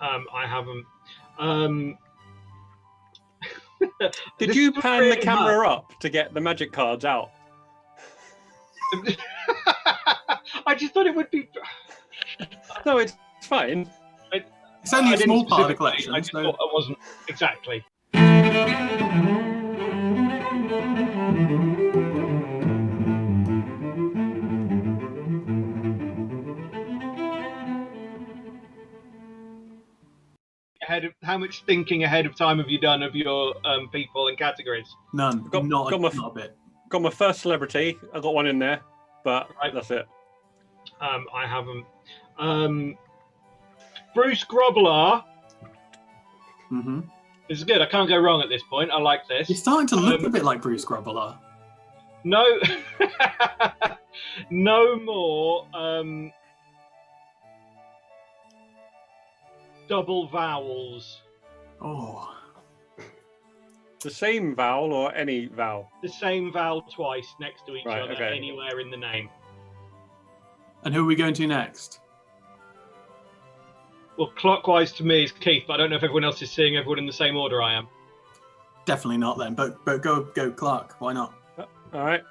I haven't. Um, Did this you is pan really the camera up to get the magic cards out? I just thought it would be. No, it's fine. It's only a didn't small part of the specifically, collection. I just So... thought I wasn't exactly. How much thinking ahead of time have you done of your people and categories? None. Not a bit. Got my first celebrity. I got one in there, but that's it. I haven't. Bruce Grobbelaar. Mm-hmm. This is good. I can't go wrong at this point. I like this. You're starting to look a bit like Bruce Grobbelaar. No, no more double vowels. Oh. The same vowel or any vowel? The same vowel twice next to each other, okay. anywhere in the name. And who are we going to next? Well, clockwise to me is Keith, but I don't know if everyone else is seeing everyone in the same order I am. Definitely not then, but go Clark. Why not? All right.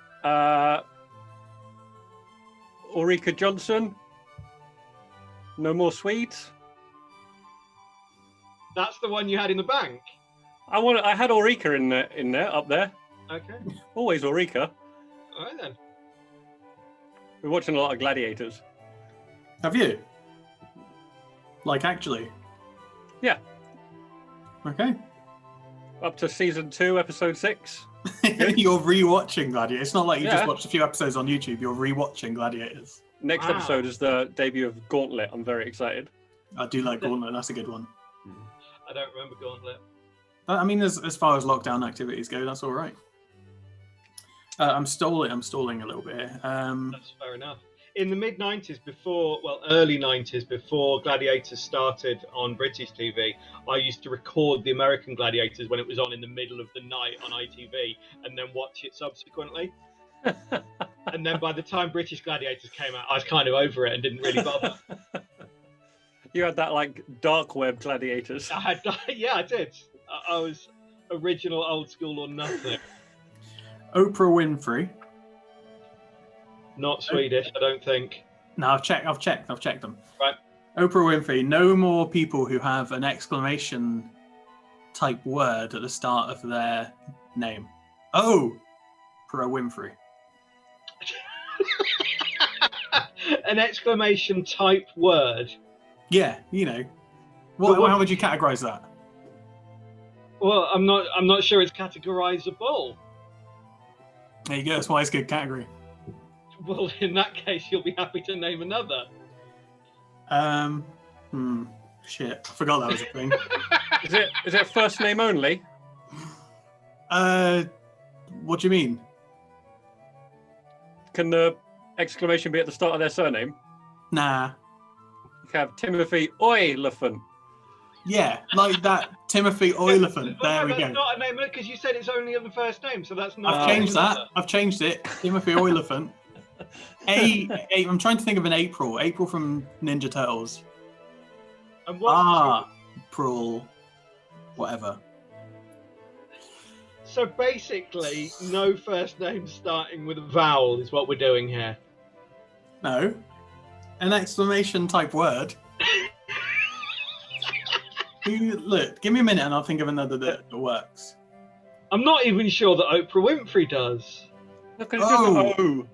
Ulrika Johnson. No More Swedes. That's the one you had in the bank. I had Ulrika in there, up there. Okay. Always Ulrika. All right then. We're watching a lot of Gladiators. Have you? Like actually? Yeah. Okay. Up to season 2, episode 6. You're rewatching Gladiators. It's not like you just watched a few episodes on YouTube. You're rewatching Gladiators. Next episode is the debut of Gauntlet. I'm very excited. I do like Gauntlet. That's a good one. I don't remember Gauntlet. I mean, as far as lockdown activities go, that's all right. I'm stalling a little bit here. That's fair enough. In the mid-90s, early 90s, before Gladiators started on British TV, I used to record the American Gladiators when it was on in the middle of the night on ITV and then watch it subsequently. And then by the time British Gladiators came out, I was kind of over it and didn't really bother. You had that, like, dark web Gladiators. I did. I was original, old school or nothing. Oprah Winfrey. Not Swedish, I don't think. No, I've checked them. Right. Oprah Winfrey. No more people who have an exclamation type word at the start of their name. Oh, Oprah Winfrey. An exclamation type word. Yeah, you know. How would you categorize that? Well, I'm not sure it's categorizable. There you go. That's why it's a good category. Well, in that case, you'll be happy to name another. Shit. I forgot that was a thing. Is it first name only? What do you mean? Can the exclamation be at the start of their surname? Nah. You can have Timothy Oiliphant. Yeah, like that Timothy Oiliphant. There we go. That's not a name because you said it's only on the first name, so that's not. I've changed that. I've changed it. Timothy Oiliphant. I'm trying to think of an April. April from Ninja Turtles. And what? April. Whatever. So basically, no first name starting with a vowel is what we're doing here. No. An exclamation type word. Look, give me a minute and I'll think of another that works. I'm not even sure that Oprah Winfrey does. Look, it's just an O.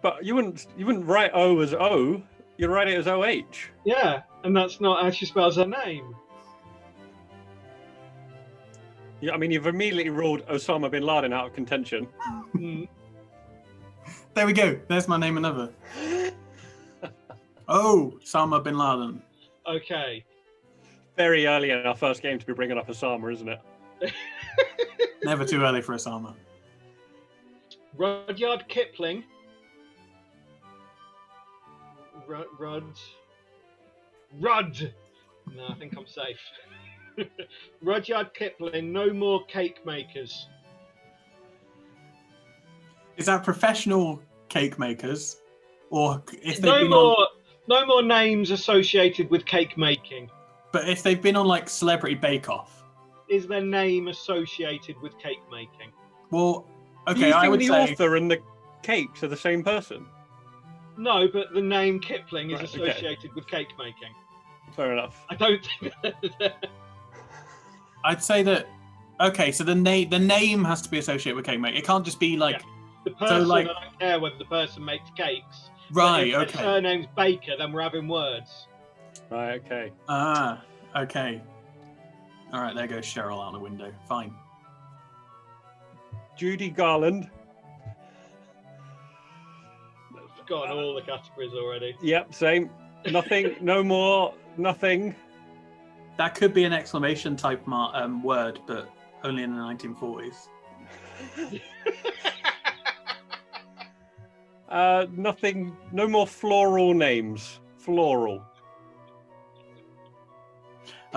But you wouldn't write O as O. You'd write it as OH. Yeah, and that's not how she spells her name. Yeah, I mean, you've immediately ruled Osama bin Laden out of contention. There we go. There's my name another. Osama bin Laden. Okay. Very early in our first game to be bringing up Osama, isn't it? Never too early for Osama. Rudyard Kipling. Rudd. No, I think I'm safe. Rudyard Kipling. No more cake makers. Is that professional cake makers, or if no more names associated with cake making? But if they've been on like Celebrity Bake Off, Is their name associated with cake making? well, Do okay, you I think would the say author and the cakes are the same person? No, but the name Kipling is Right, okay. associated with cake making. Fair enough. I don't think I'd say that. Okay, so the name has to be associated with cake making. It can't just be like the person. like- I don't care whether the person makes cakes. right. But if Okay. their surname's Baker, then we're having words. Right, okay. Okay. All right, there goes Cheryl out the window. Fine. Judy Garland. I've forgotten all the categories already. Yep, same. Nothing, no more, nothing. That could be an exclamation type word, but only in the 1940s. Nothing, no more floral names. Floral.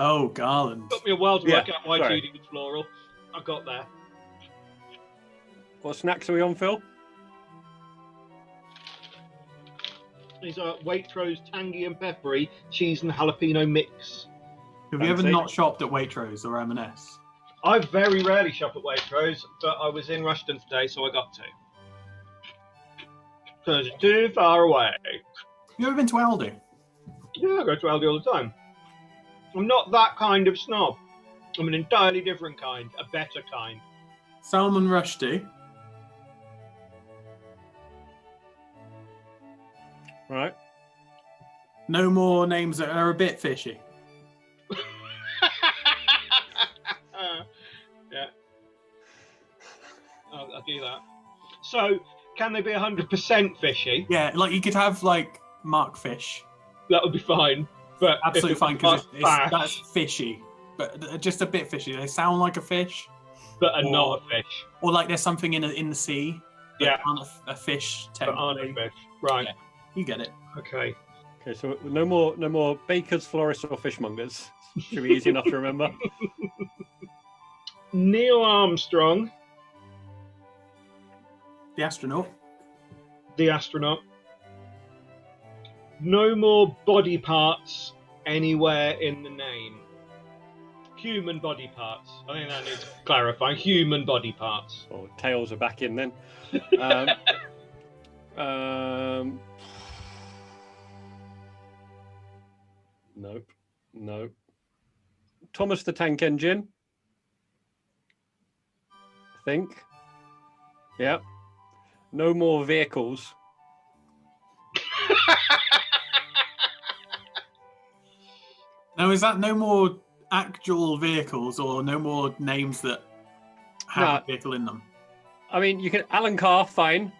Oh, Garland. Took me a while to work out why sorry. Judy was floral. I got there. What snacks are we on, Phil? These are Waitrose tangy and peppery cheese and jalapeno mix. Have you ever Fancy. not shopped at Waitrose or M&S? I very rarely shop at Waitrose, but I was in Rushden today, so I got to. Because it's too far away. You ever been to Aldi? Yeah, I go to Aldi all the time. I'm not that kind of snob. I'm an entirely different kind, a better kind. Salmon Rushdie. Right. No more names that are a bit fishy. Yeah. I'll do that. So, can they be 100% fishy? Yeah, like you could have like Mark Fish. That would be fine. But Absolutely if it fine was because Mark that's Bash, fishy, but just a bit fishy. They sound like a fish, but are or- not a fish. or like there's something in the sea. That Yeah. aren't a fish. But aren't a Technically, fish. Right. Yeah. You get it. Okay. Okay, so no more bakers, florists, or fishmongers. Should be easy enough to remember. Neil Armstrong, The astronaut. the astronaut. No more body parts anywhere in the name. Human body parts. I think that needs clarifying. Human body parts. Oh, tails are back in then. Nope. Nope. Thomas the Tank Engine. I think. Yep. No more vehicles. Now, is that no more actual vehicles or no more names that have Nah. a vehicle in them? I mean, you can Alan Carr, fine,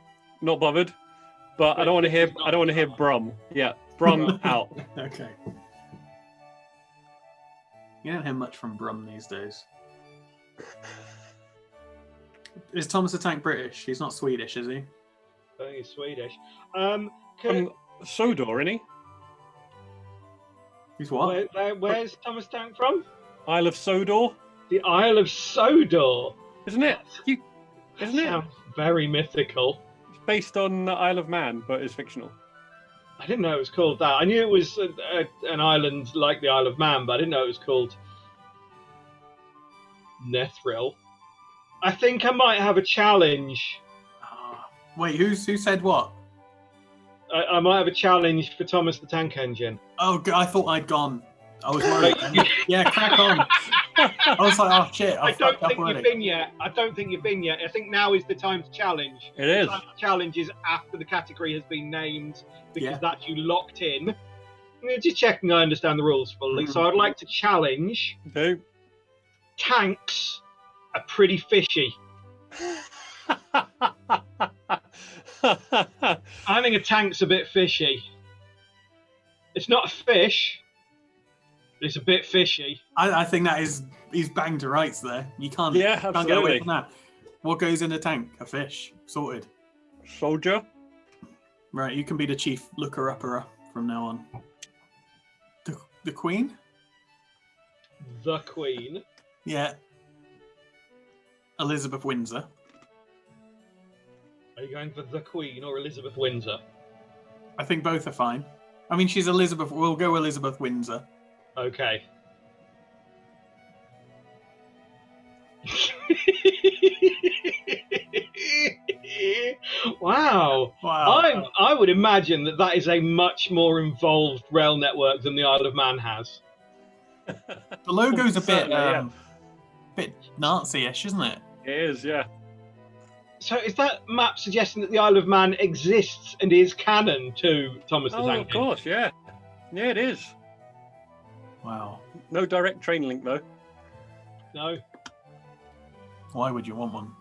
not bothered. But I don't want to hear. I don't want to hear Brum. Yeah, Brum out. Okay. You don't hear much from Brum these days. Is Thomas the Tank British? He's not Swedish, is he? I think he's Swedish. Sodor, isn't he? He's what? Where's Thomas Tank from? Isle of Sodor, The Isle of Sodor. isn't it? Isn't it? Sounds very mythical. It's based on the Isle of Man, but it's fictional. I didn't know it was called that. I knew it was an island like the Isle of Man, but I didn't know it was called Nethril. I think I might have a challenge. Wait, who said what? I might have a challenge for Thomas the Tank Engine. Oh, I thought I'd gone. I was worried. then. Yeah, crack on. I was like, oh shit, I I don't fucked up think you've already. been yet. I don't think you've been yet. I think now is the time to challenge. It is. The time to challenge is after the category has been named, because Yeah. that's you locked in. I'm just checking I understand the rules fully. So I'd like to challenge Okay. tanks are pretty fishy. I think a tank's a bit fishy. It's not a fish, but it's a bit fishy. I think that is he's banged to rights there. You can't, Yeah, can't get away absolutely. from that. What goes in a tank? A fish. Sorted. Soldier. Right, you can be the chief looker-upper from now on. The Queen? The Queen. Yeah. Elizabeth Windsor. Are you going for the Queen or Elizabeth Windsor? I think both are fine. I mean, she's Elizabeth. We'll go Elizabeth Windsor. Okay. Wow. Wow. I would imagine that is a much more involved rail network than the Isle of Man has. The logo's a bit Certainly, yeah. bit Nazi-ish, isn't it? It is, yeah. So is that map suggesting that the Isle of Man exists and is canon to Thomas the Oh, Tank of course, yeah. Yeah, it is. Wow. No direct train link, though. No. Why would you want one?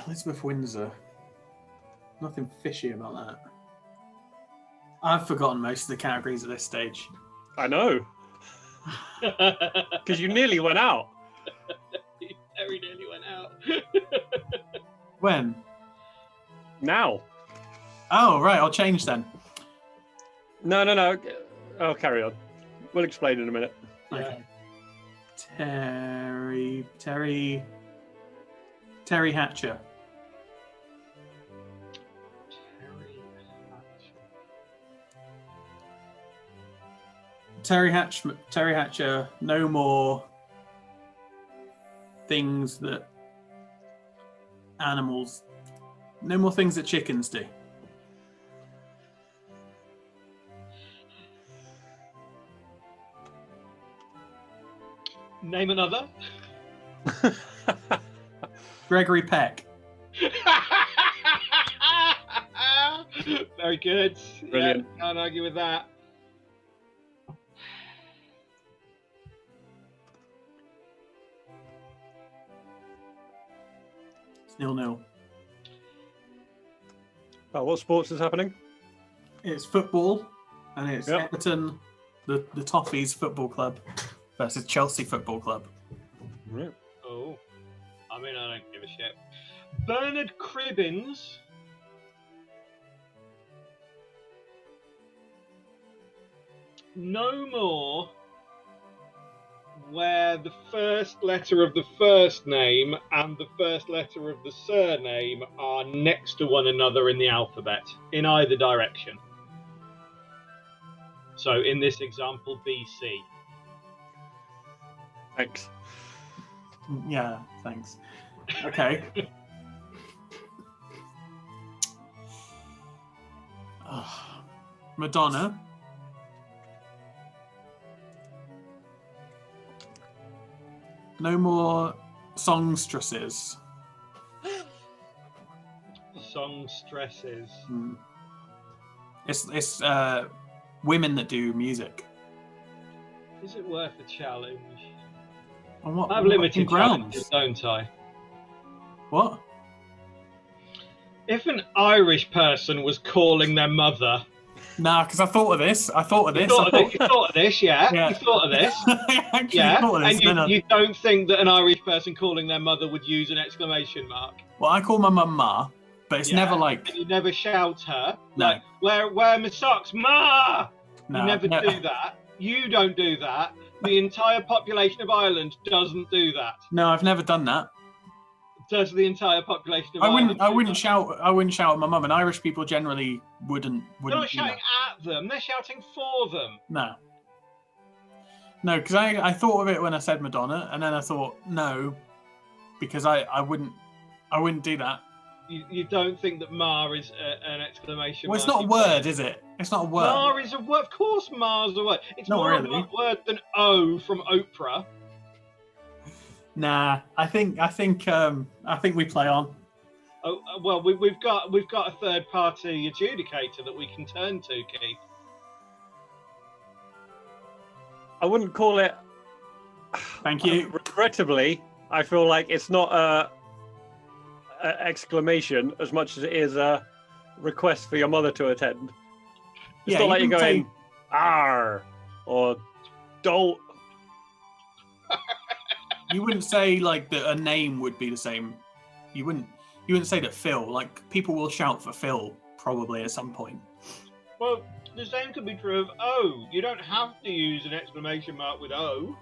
Elizabeth Windsor. Nothing fishy about that. I've forgotten most of the categories at this stage. I know. Because you nearly went out. Very nearly went out. When? Now. Oh, right, I'll change then. No. Oh, carry on. We'll explain in a minute. Okay. Terry Hatcher. Terry Hatcher, no more things that animals, no more things that chickens do. Name another. Gregory Peck. Very good. Brilliant. Yeah, can't argue with that. It's 0-0. Oh, what sports is happening? It's football, and it's Yep. Everton, the Toffees Football Club versus Chelsea Football Club. Right. Oh, I mean, I don't give a shit. Bernard Cribbins. No more. Where the first letter of the first name and the first letter of the surname are next to one another in the alphabet, in either direction. So in this example, BC. Thanks. Yeah, thanks. Okay. Madonna. No more songstresses. Songstresses. It's women that do music. Is it worth a challenge? On what? I have what limited grounds? challenges, don't I? What? If an Irish person was calling their mother, Nah, because I thought of this. you thought of this, yeah? Yeah. You thought of this, I actually yeah? thought of this. And you don't think that an Irish person calling their mother would use an exclamation mark? Well, I call my mum Ma, but it's Yeah. never like. And you never shout her, No. like, where are my socks, Ma? No, You never no. do that. You don't do that. The entire population of Ireland doesn't do that. No, I've never done that. Does the entire population of I Ireland wouldn't. I do wouldn't that? shout. I wouldn't shout at my mum. And Irish people generally wouldn't. They're not do shouting that. at them, they're shouting for them. No. No, because I thought of it when I said Madonna, and then I thought no, because I wouldn't do that. You don't think that Ma is an exclamation Well, it's mark? not a word, is it? It's not a word. Ma is a word. Of course, Ma's a word. It's Not more really. of a word than O from Oprah. Nah, I think we play on. Oh well, we've got a third party adjudicator that we can turn to, Keith. I wouldn't call it. Thank you. Regrettably, I feel like it's not a exclamation as much as it is a request for your mother to attend. It's Yeah, not you like you're can going say- "ar" or "don't." You wouldn't say like that a name would be the same. You wouldn't say that Phil. Like people will shout for Phil probably at some point. Well, the same could be true of O. You don't have to use an exclamation mark with O.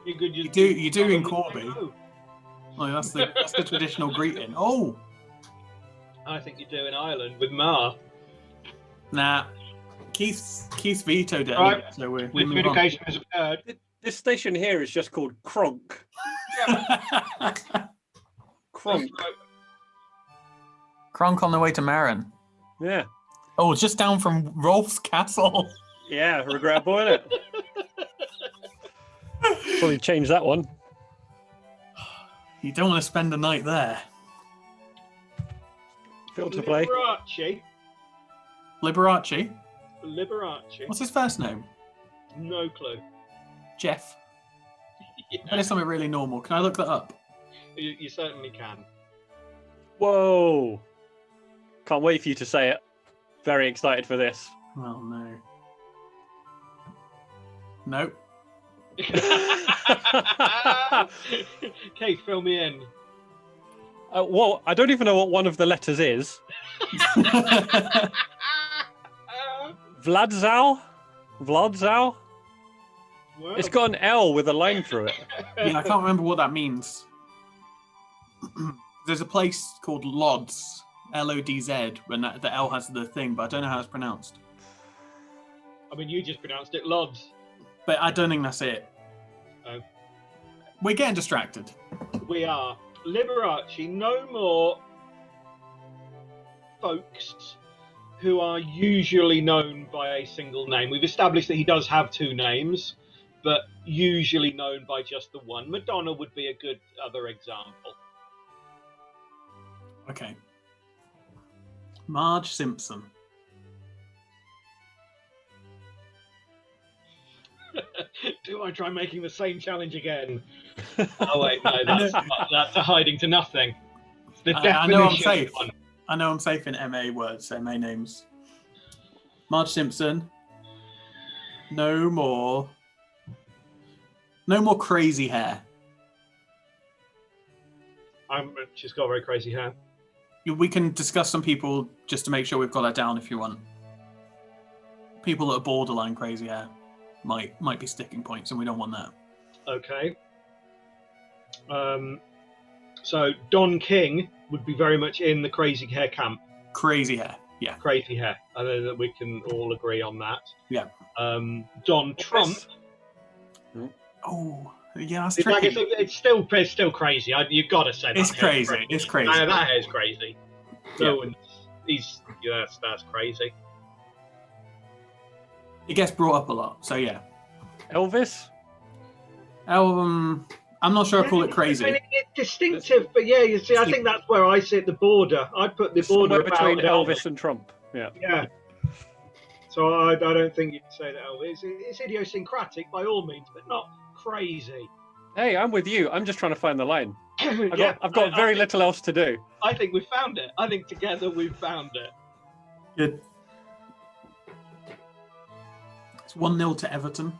You could just. You do in probably Corby. say O. Like that's the traditional greeting. Oh, I think you do in Ireland with Ma. nah. Keith vetoed it. Right. Anyway, so we The move on. adjudication has occurred. This station here is just called Kronk. Kronk. Kronk on the way to Marin. Yeah. Oh, just down from Rolf's castle. Yeah, regrettable, isn't it? Probably change that one. You don't want to spend the night there. Field to play. Liberace? Liberace. What's his first name? No clue. Jeff. Yeah. That is something really normal. Can I look that up? You certainly can. Whoa. Can't wait for you to say it. Very excited for this. Oh, no. Nope. Okay, fill me in. Well, I don't even know what one of the letters is. Vladzau? Vladzau? Well, It's got an L with a line through it. Yeah, I can't remember what that means. There's a place called Lodz, Lodz, when the L has the thing, but I don't know how it's pronounced. I mean, you just pronounced it Lodz. But I don't think that's it. Oh. We're getting distracted. We are. Liberace, no more folks who are usually known by a single name. We've established that he does have two names, but usually known by just the one. Madonna would be a good other example. Okay. Marge Simpson. Do I try making the same challenge again? Oh wait, no, that's a hiding to nothing. It's the I know I'm definition safe. one. I know I'm safe in MA words, MA names. Marge Simpson. No more crazy hair. She's got very crazy hair. We can discuss some people just to make sure we've got that down if you want. People that are borderline crazy hair might be sticking points, and we don't want that. Okay. So Don King would be very much in the crazy hair camp. Crazy hair, yeah. Crazy hair. I know that we can all agree on that. Yeah. Don Trump. Oh, yeah, that's It's, tricky. it's still crazy. You've got to say that. It's crazy. It's crazy. No, that hair's crazy. No, Yeah. That's crazy. It gets brought up a lot, so yeah. Elvis? I'm not sure I call it I crazy. mean, it's distinctive, but yeah, you see, I think that's where I sit the border. I put the border Somewhere between about Elvis and Trump. Yeah. Yeah. So I don't think you'd say that Elvis. It's idiosyncratic by all means, but not crazy. Hey, I'm with you. I'm just trying to find the line. I've got I very think- little else to do. I think we've found it. I think together we've found it. Good. It's 1-0 to Everton.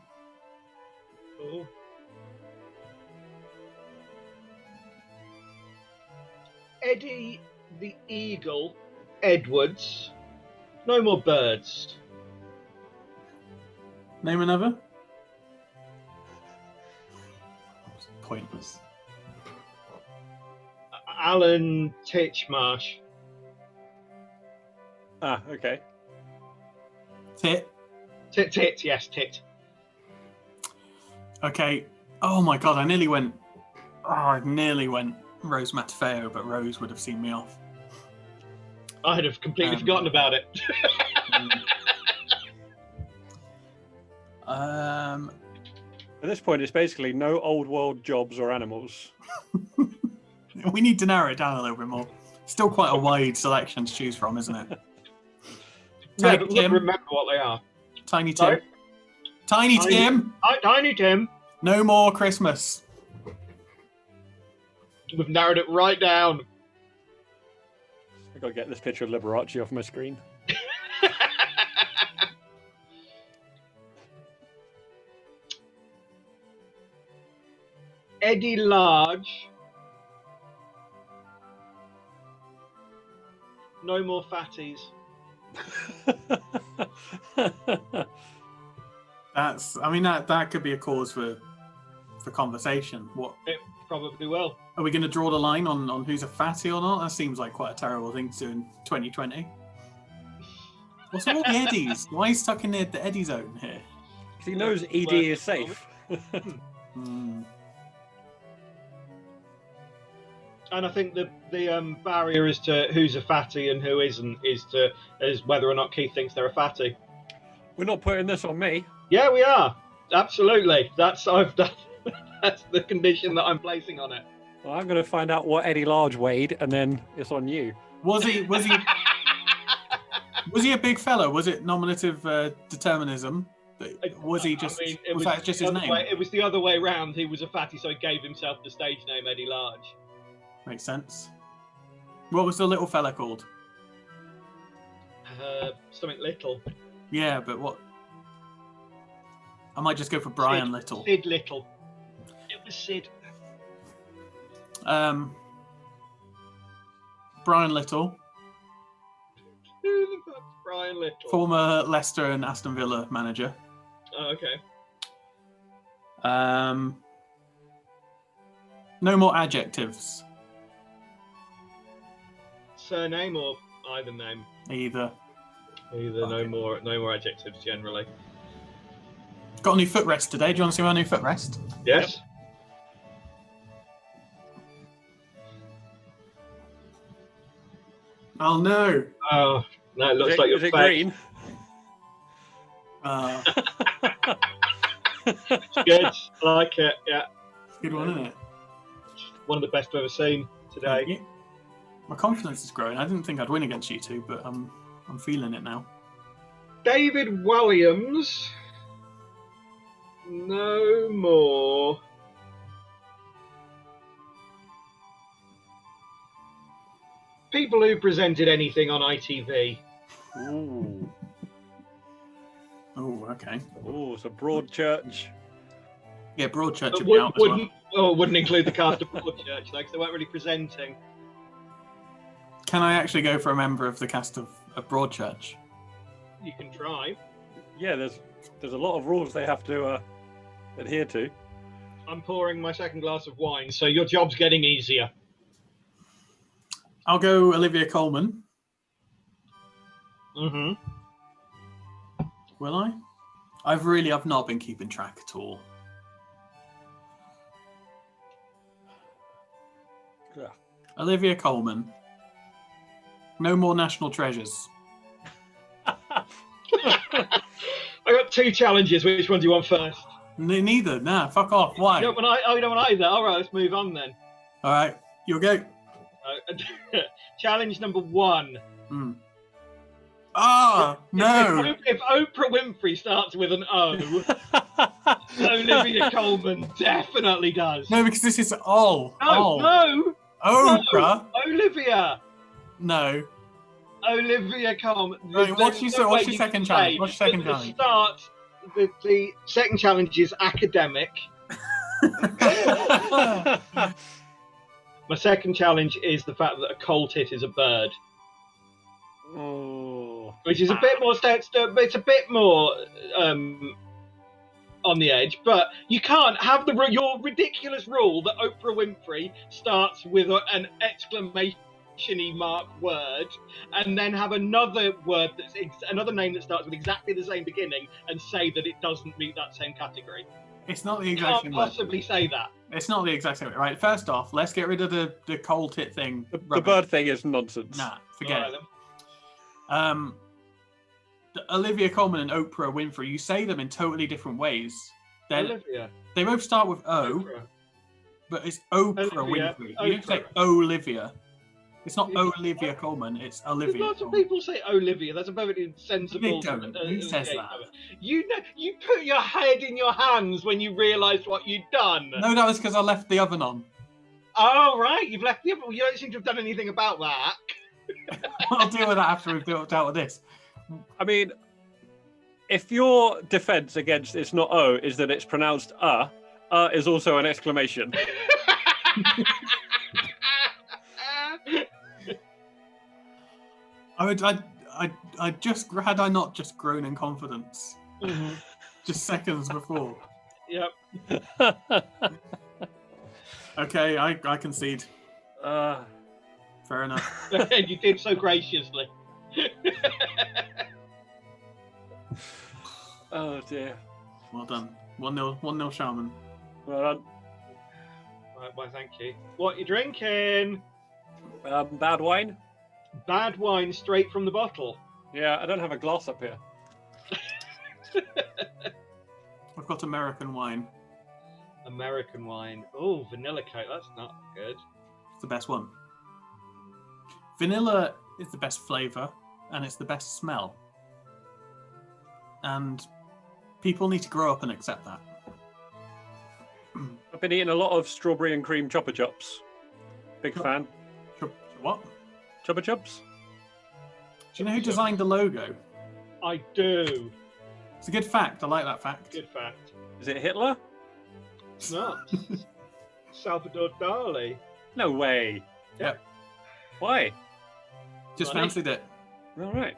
Cool. Eddie the Eagle Edwards. No more birds. Name another? Pointless. Alan Titchmarsh. Ah, okay. Tit. Tit, yes, Tit. Okay. Oh my god, I nearly went Rose Matafeo, but Rose would have seen me off. I'd have completely forgotten about it. At this point, it's basically no old world jobs or animals. We need to narrow it down a little bit more. Still quite a wide selection to choose from, isn't it? Yeah, Tiny but Tim. remember what they are. Tiny Tim. Sorry? Tiny Tiny- Tim. Tiny Tim. No more Christmas. We've narrowed it right down. I've got to get this picture of Liberace off my screen. Eddie Large. No more fatties. That could be a cause for conversation. What It probably will. are we going to draw the line on who's a fatty or not? That seems like quite a terrible thing to do in 2020. What's all the Eddies? Why are you stuck in the Eddie zone here? He knows ED is safe. Hmm. And I think the barrier as to who's a fatty and who isn't is whether or not Keith thinks they're a fatty. We're not putting this on me. Yeah, we are. Absolutely. That's the condition that I'm placing on it. Well, I'm going to find out what Eddie Large weighed, and then it's on you. Was he a big fella? Was it nominative determinism? Was he just? I mean, was that just his name? It was the other way round. He was a fatty, so he gave himself the stage name Eddie Large. Makes sense. What was the little fella called? Something Little. Yeah, but what? I might just go for Brian Sid, Little. Sid Little. It was Sid. Brian Little, Who the fuck's Brian Little? former Leicester and Aston Villa manager. Oh, okay. No more adjectives. Surname or either name? Either. Either. Okay. No more adjectives generally. Got a new footrest today. Do you want to see my new footrest? Yes. Oh no. Oh no! It looks like your is it face. green? Good. I like it. Yeah. Good one, isn't it? One of the best I've ever seen today. Yeah. My confidence is growing. I didn't think I'd win against you two, but I'm feeling it now. David Williams. No more. People who presented anything on ITV. Ooh. Oh, okay. Ooh, it's a Broadchurch. Yeah, Broadchurch would be out as well. Wouldn't include the cast of Broadchurch though, because they weren't really presenting. Can I actually go for a member of the cast of Broadchurch? You can try. Yeah, there's a lot of rules they have to adhere to. I'm pouring my second glass of wine, so your job's getting easier. I'll go Olivia Colman. Mm-hmm. Will I? I've not been keeping track at all. Yeah. Olivia Colman. No more national treasures. I got two challenges. Which one do you want first? Neither. Nah, fuck off. Why? You don't want either. All right, let's move on then. All right, you'll go. Challenge number 1. Ah, no. If Oprah Winfrey starts with an O, Olivia Colman definitely does. No, because this is all. No. Oprah. Olivia. No. Olivia Colman. Right, what's your second challenge? What's your second challenge? The second challenge is academic. My second challenge is the fact that a cold hit is a bird. Oh. Which is a bit more it's a bit more on the edge, but you can't have your ridiculous rule that Oprah Winfrey starts with an exclamation mark word and then have another word another name that starts with exactly the same beginning and say that it doesn't meet that same category. It's not the You exact can't same possibly say that. It's not the exact same. Right, first off, let's get rid of the cold tit thing. The bird thing is nonsense. Nah, forget All it. right, Olivia Colman and Oprah Winfrey, you say them in totally different ways. Olivia. They both start with O, Oprah. but it's Oprah Olivia. Winfrey. You don't say Oprah. Olivia. It's not Olivia Colman, it's Olivia. There's lots of Colman. people say Olivia. That's a perfectly sensible. They don't. Who says that? You put your head in your hands when you realised what you'd done. No, that was because I left the oven on. Oh right, you've left the. You don't seem to have done anything about that. I'll deal with that after we've dealt with this. I mean, if your defense against it's not O is that it's pronounced is also an exclamation. I just had I not just grown in confidence just seconds before. Yep. Okay, I concede. Fair enough. You did so graciously. Oh dear. Well done. 1-0 Shaman. Well done. Right, why, thank you. What you drinking? Bad wine? Bad wine straight from the bottle. Yeah, I don't have a glass up here. I've got American wine. American wine. Oh, vanilla Coke. That's not good. It's the best one. Vanilla is the best flavour, and it's the best smell. And people need to grow up and accept that. I've been eating a lot of strawberry and cream Chopper Chops. Big fan. What? Chopper Chops? Do you know who designed the logo? I do. It's a good fact. I like that fact. Good fact. Is it Hitler? It's not. Salvador Dali. No way. Yep. Why? Just Money. fancied it. All right.